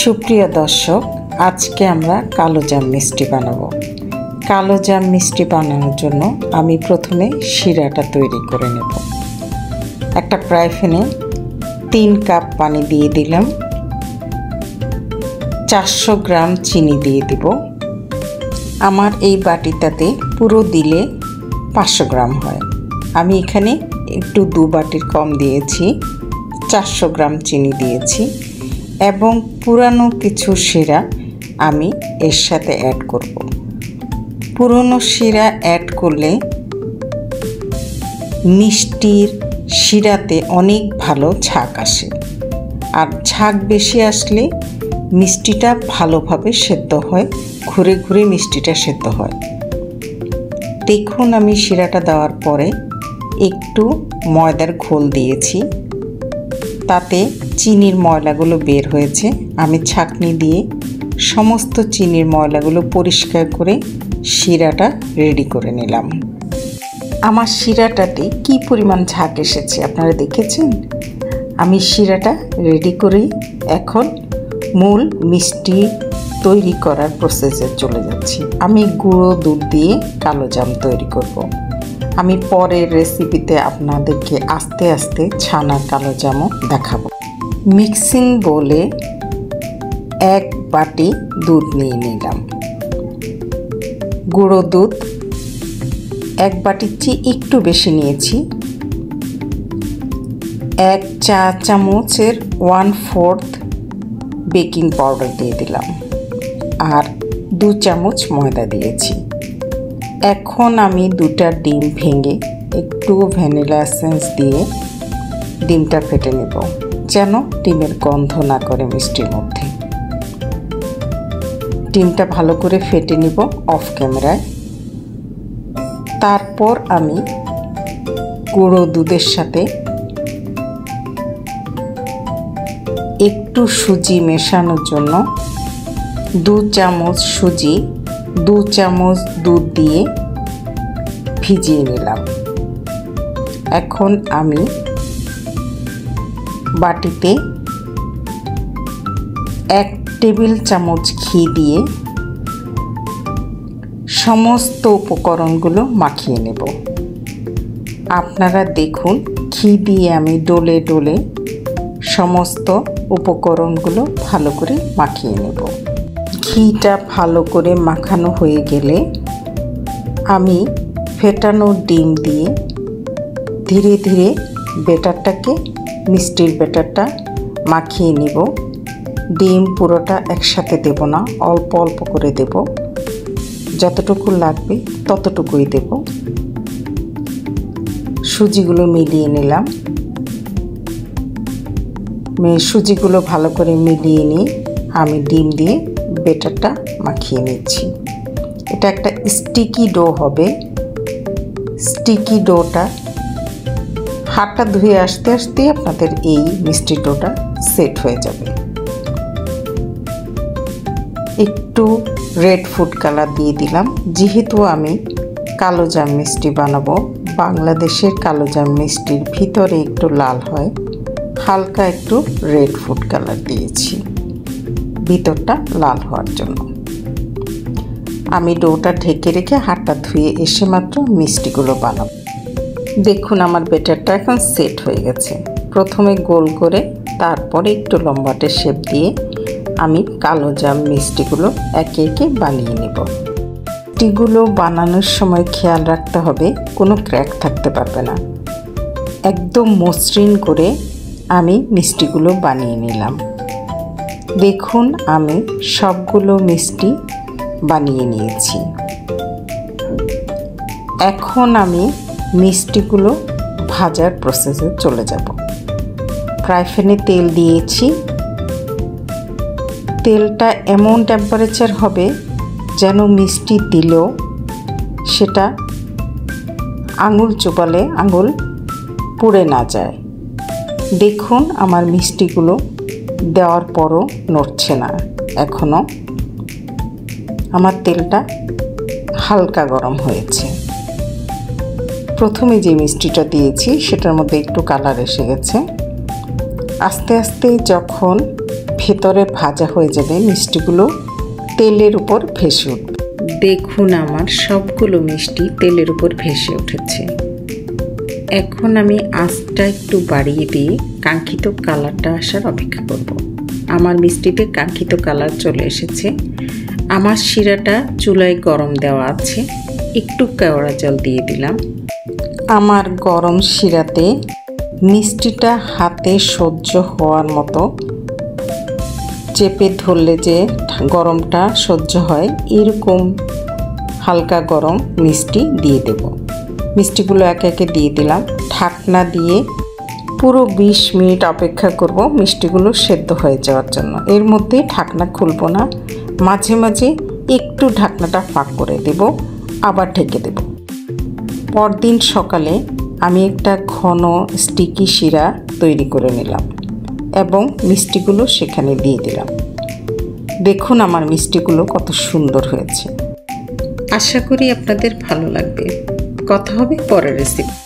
সুপ্রিয় দর্শক, আজকে আমরা কালোজাম মিষ্টি বানাবো। কালোজাম মিষ্টি বানানোর জন্য আমি প্রথমে শিরাটা তৈরি করে নেব। একটা ফ্রাই প্যানে 3 কাপ পানি দিয়ে দিলাম, 400 গ্রাম চিনি দিয়ে দিব। আমার এই বাটিটাতে পুরো দিলে 500 গ্রাম হয়, আমি এখানে একটু 2 বাটির কম দিয়েছি, 400 গ্রাম চিনি দিয়েছি। এবং পুরানো কিছু শিরা আমি এর সাথে অ্যাড করব। পুরনো শিরা অ্যাড করলে মিষ্টির শিরাতে অনেক ভালো ঝাঁক আসে, আর ঝাঁক বেশি আসলে মিষ্টিটা ভালোভাবে সেদ্ধ হয়, ঘুরে ঘুরে মিষ্টিটা সেদ্ধ হয়। দেখুন, আমি শিরাটা দেওয়ার পরে একটু ময়দার ঘোল দিয়েছি, তাতে চিনির ময়লাগুলো বের হয়েছে। আমি ছাঁকনি দিয়ে সমস্ত চিনির ময়লাগুলো পরিষ্কার করে শিরাটা রেডি করে নিলাম। আমার শিরাটাতে কি পরিমাণ ঝাঁক এসেছে আপনারা দেখেছেন। আমি শিরাটা রেডি করে এখন মূল মিষ্টি তৈরি করার প্রসেসে চলে যাচ্ছি। আমি গুঁড়ো দুধ দিয়ে কালোজাম তৈরি করব। আমি পরের রেসিপিতে আপনাদেরকে আস্তে আস্তে ছানা কালোজামও দেখাবো। মিক্সিং বোলে 1 বাটি দুধ নিয়ে নিলাম। গুঁড়ো দুধ 1 বাটির চেয়ে একটু বেশি নিয়েছি। 1 চা চামচের 1/4 বেকিং পাউডার দিয়ে দিলাম, আর 2 চামচ ময়দা দিয়েছি। এখন আমি 2টা ডিম ভেঙে একটু ভ্যানিলা এসেন্স দিয়ে ডিমটা ফেটে নেব, যেন ডিমের গন্ধ না করে মিষ্টির মধ্যে। ডিমটা ভালো করে ফেটে নিব অফ ক্যামেরায়। তারপর আমি গুঁড়ো দুধের সাথে একটু সুজি মেশানোর জন্য 2 চামচ সুজি 2 চামচ দুধ দিয়ে ভিজিয়ে নিলাম। এখন আমি বাটিতে 1 টেবিল চামচ ঘি দিয়ে সমস্ত উপকরণগুলো মাখিয়ে নেব। আপনারা দেখুন, ঘি দিয়ে আমি ডলে ডলে সমস্ত উপকরণগুলো ভালো করে মাখিয়ে নেব। ঘিটা ভালো করে মাখানো হয়ে গেলে আমি ফেটানো ডিম দিয়ে ধীরে ধীরে মিষ্টির ব্যাটারটা মাখিয়ে নিব। ডিম পুরোটা একসাথে দেব না, অল্প অল্প করে দেব, যতটুকু লাগবে ততটুকুই দেব। সুজিগুলো মিলিয়ে নিলাম। সুজিগুলো ভালো করে মিলিয়ে নিয়ে আমি ডিম দিয়ে ব্যাটারটা মাখিয়ে নিচ্ছি। এটা একটা স্টিকি ডো হবে। স্টিকি ডোটা হাতটা ধুয়ে আসতে আসতে আপনাদের এই মিষ্টি ডোটা সেট হয়ে যাবে। একটু রেড ফুড কালার দিয়ে দিলাম, যেহেতু আমি কালোজাম মিষ্টি বানাবো। বাংলাদেশের কালোজাম মিষ্টির ভিতরে একটু লাল হয়, হালকা একটু রেড ফুড কালার দিয়েছি ভিতরটা লাল হওয়ার জন্য। আমি ডোটা ঢেকে রেখে হাতটা ধুয়ে এসে মাত্র মিষ্টিগুলো বানাবো। দেখুন, আমার ব্যাটারটা এখন সেট হয়ে গেছে। প্রথমে গোল করে, তারপরে একটু লম্বাটে শেপ দিয়ে আমি কালোজাম মিষ্টিগুলো একে একে বানিয়ে নেব। মিষ্টিগুলো বানানোর সময় খেয়াল রাখতে হবে কোনো ক্র্যাক থাকতে পারবে না। একদম মসৃণ করে আমি মিষ্টিগুলো বানিয়ে নিলাম। দেখুন, আমি সবগুলো মিষ্টি বানিয়ে নিয়েছি। এখন আমি মিষ্টিগুলো ভাজার প্রসেসে চলে যাব। ফ্রাই প্যানে তেল দিয়েছি। তেলটা এমন টেম্পারেচার হবে যেন মিষ্টি দিলেও সেটা আঙুল চোবালে আঙুল পুড়ে না যায়। দেখুন, আমার মিষ্টিগুলো দেওয়ার পরও নড়ছে না এখনও। আমার তেলটা হালকা গরম হয়েছে। প্রথমে যে মিষ্টিটা দিয়েছি সেটার মধ্যে একটু কালার এসে গেছে। আস্তে আস্তে যখন ভেতরে ভাজা হয়ে যাবে, মিষ্টিগুলো তেলের উপর ভেসে উঠবে। দেখুন আমার সবগুলো মিষ্টি তেলের উপর ভেসে উঠেছে। এখন আমি আঁচটা একটু বাড়িয়ে দিয়ে কাঙ্ক্ষিত কালারটা আসার অপেক্ষা করব। আমার মিষ্টিতে কাঙ্ক্ষিত কালার চলে এসেছে। আমার শিরাটা চুলায় গরম দেওয়া আছে, একটু কেওড়া জল দিয়ে দিলাম। আমার গরম শিরাতে মিষ্টিটা হাতে সহ্য হওয়ার মতো চেপে ধরলে যে গরমটা সহ্য হয়, এরকম হালকা গরম মিষ্টি দিয়ে দেব। মিষ্টিগুলো একে একে দিয়ে দিলাম। ঢাকনা দিয়ে পুরো 20 মিনিট অপেক্ষা করব মিষ্টিগুলো সেদ্ধ হয়ে যাওয়ার জন্য। এর মধ্যে ঢাকনা খুলব না, মাঝে মাঝে একটু ঢাকনাটা ফাঁক করে দেব, আবার ঢেকে দেব। পরদিন সকালে আমি একটা ঘন স্টিকি শিরা তৈরি করে নিলাম এবং মিষ্টিগুলো সেখানে দিয়ে দিলাম। দেখুন আমার মিষ্টিগুলো কত সুন্দর হয়েছে। আশা করি আপনাদের ভালো লাগবে। কথা হবে পরের রেসিপি।